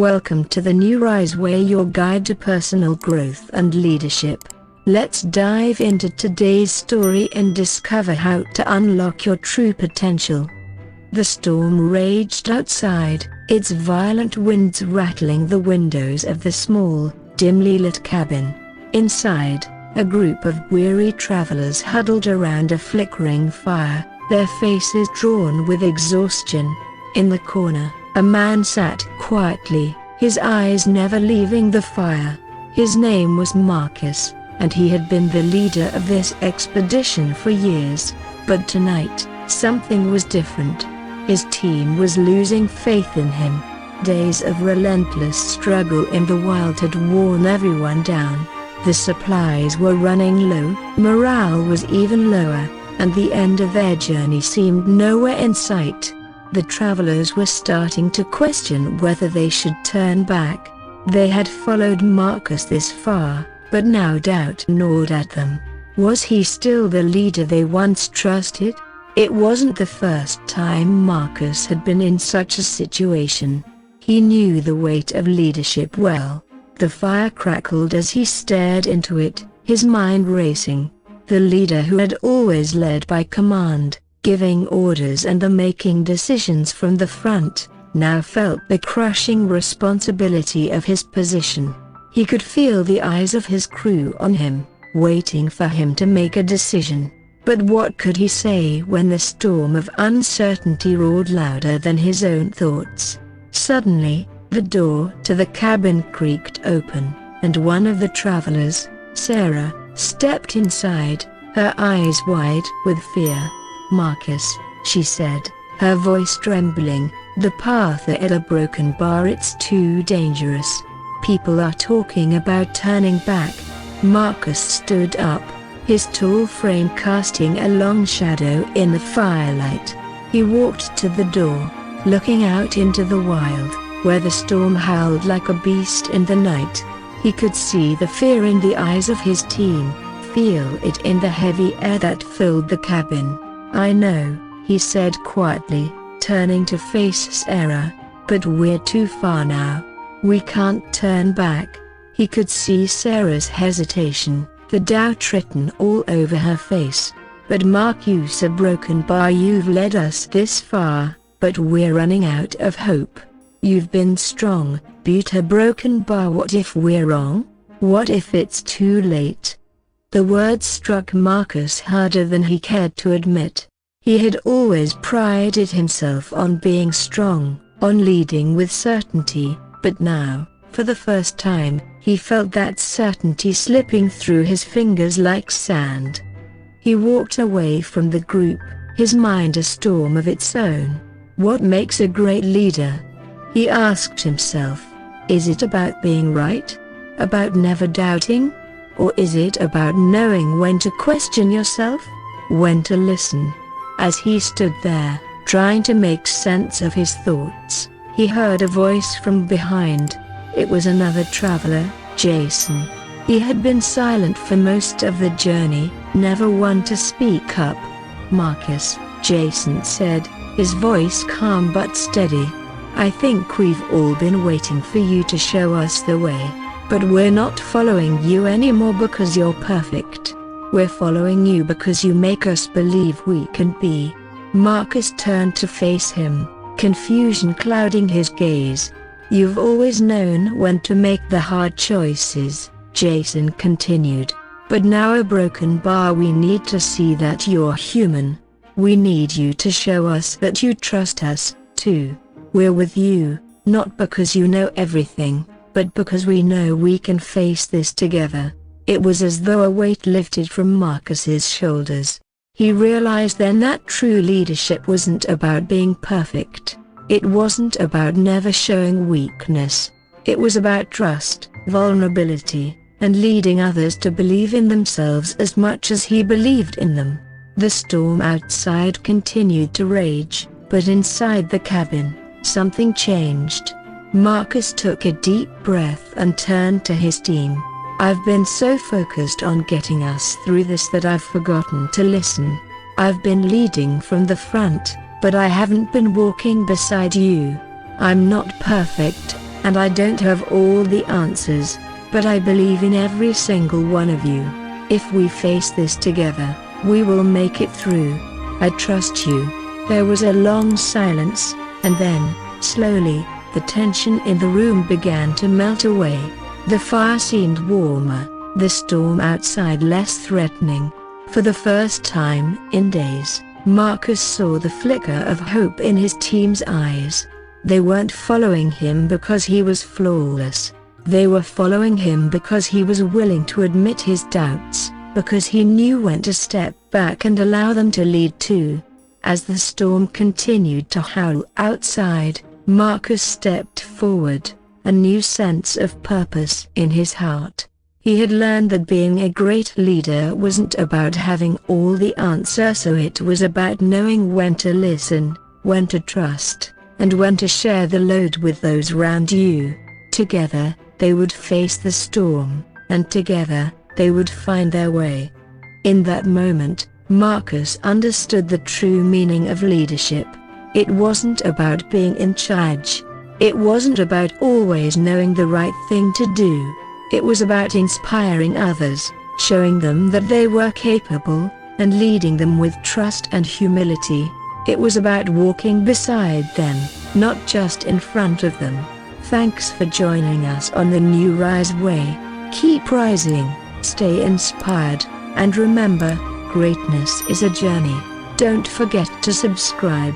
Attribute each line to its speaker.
Speaker 1: Welcome to the New Rise Way, your guide to personal growth and leadership. Let's dive into today's story and discover how to unlock your true potential. The storm raged outside, its violent winds rattling the windows of the small, dimly lit cabin. Inside, a group of weary travelers huddled around a flickering fire, their faces drawn with exhaustion. In the corner, a man sat quietly, his eyes never leaving the fire. His name was Marcus, and he had been the leader of this expedition for years. But tonight, something was different. His team was losing faith in him. Days of relentless struggle in the wild had worn everyone down. The supplies were running low, morale was even lower, and the end of their journey seemed nowhere in sight. The travelers were starting to question whether they should turn back. They had followed Marcus this far, but now doubt gnawed at them. Was he still the leader they once trusted? It wasn't the first time Marcus had been in such a situation. He knew the weight of leadership well. The fire crackled as he stared into it, his mind racing. The leader who had always led by command, giving orders and making decisions from the front, now felt the crushing responsibility of his position. He could feel the eyes of his crew on him, waiting for him to make a decision. But what could he say when the storm of uncertainty roared louder than his own thoughts? Suddenly, the door to the cabin creaked open, and one of the travelers, Sarah, stepped inside, her eyes wide with fear. "Marcus," she said, her voice trembling, "the path at a broken bar, it's too dangerous. People are talking about turning back." Marcus stood up, his tall frame casting a long shadow in the firelight. He walked to the door, looking out into the wild, where the storm howled like a beast in the night. He could see the fear in the eyes of his team, feel it in the heavy air that filled the cabin. "I know," he said quietly, turning to face Sarah, "but we're too far now. We can't turn back." He could see Sarah's hesitation, the doubt written all over her face. "But Marcus, a broken bar, you've led us this far, but we're running out of hope. You've been strong, but a broken bar, what if we're wrong? What if it's too late?" The words struck Marcus harder than he cared to admit. He had always prided himself on being strong, on leading with certainty, but now, for the first time, he felt that certainty slipping through his fingers like sand. He walked away from the group, his mind a storm of its own. What makes a great leader? He asked himself. Is it about being right? About never doubting? Or is it about knowing when to question yourself? When to listen? As he stood there, trying to make sense of his thoughts, he heard a voice from behind. It was another traveler, Jason. He had been silent for most of the journey, never one to speak up. "Marcus," Jason said, his voice calm but steady. "I think we've all been waiting for you to show us the way. But we're not following you anymore because you're perfect. We're following you because you make us believe we can be." Marcus turned to face him, confusion clouding his gaze. "You've always known when to make the hard choices," Jason continued. "But now a broken bar, we need to see that you're human. We need you to show us that you trust us, too. We're with you, not because you know everything, but because we know we can face this together." It was as though a weight lifted from Marcus's shoulders. He realized then that true leadership wasn't about being perfect. It wasn't about never showing weakness. It was about trust, vulnerability, and leading others to believe in themselves as much as he believed in them. The storm outside continued to rage, but inside the cabin, something changed. Marcus took a deep breath and turned to his team. "I've been so focused on getting us through this that I've forgotten to listen. I've been leading from the front, but I haven't been walking beside you. I'm not perfect, and I don't have all the answers, but I believe in every single one of you. If we face this together, we will make it through. I trust you." There was a long silence, and then, slowly, the tension in the room began to melt away. The fire seemed warmer, the storm outside less threatening. For the first time in days, Marcus saw the flicker of hope in his team's eyes. They weren't following him because he was flawless. They were following him because he was willing to admit his doubts, because he knew when to step back and allow them to lead too. As the storm continued to howl outside, Marcus stepped forward, a new sense of purpose in his heart. He had learned that being a great leader wasn't about having all the answers, so it was about knowing when to listen, when to trust, and when to share the load with those around you. Together, they would face the storm, and together, they would find their way. In that moment, Marcus understood the true meaning of leadership. It wasn't about being in charge. It wasn't about always knowing the right thing to do. It was about inspiring others, showing them that they were capable, and leading them with trust and humility. It was about walking beside them, not just in front of them. Thanks for joining us on the New Rise Way. Keep rising, stay inspired, and remember, greatness is a journey. Don't forget to subscribe.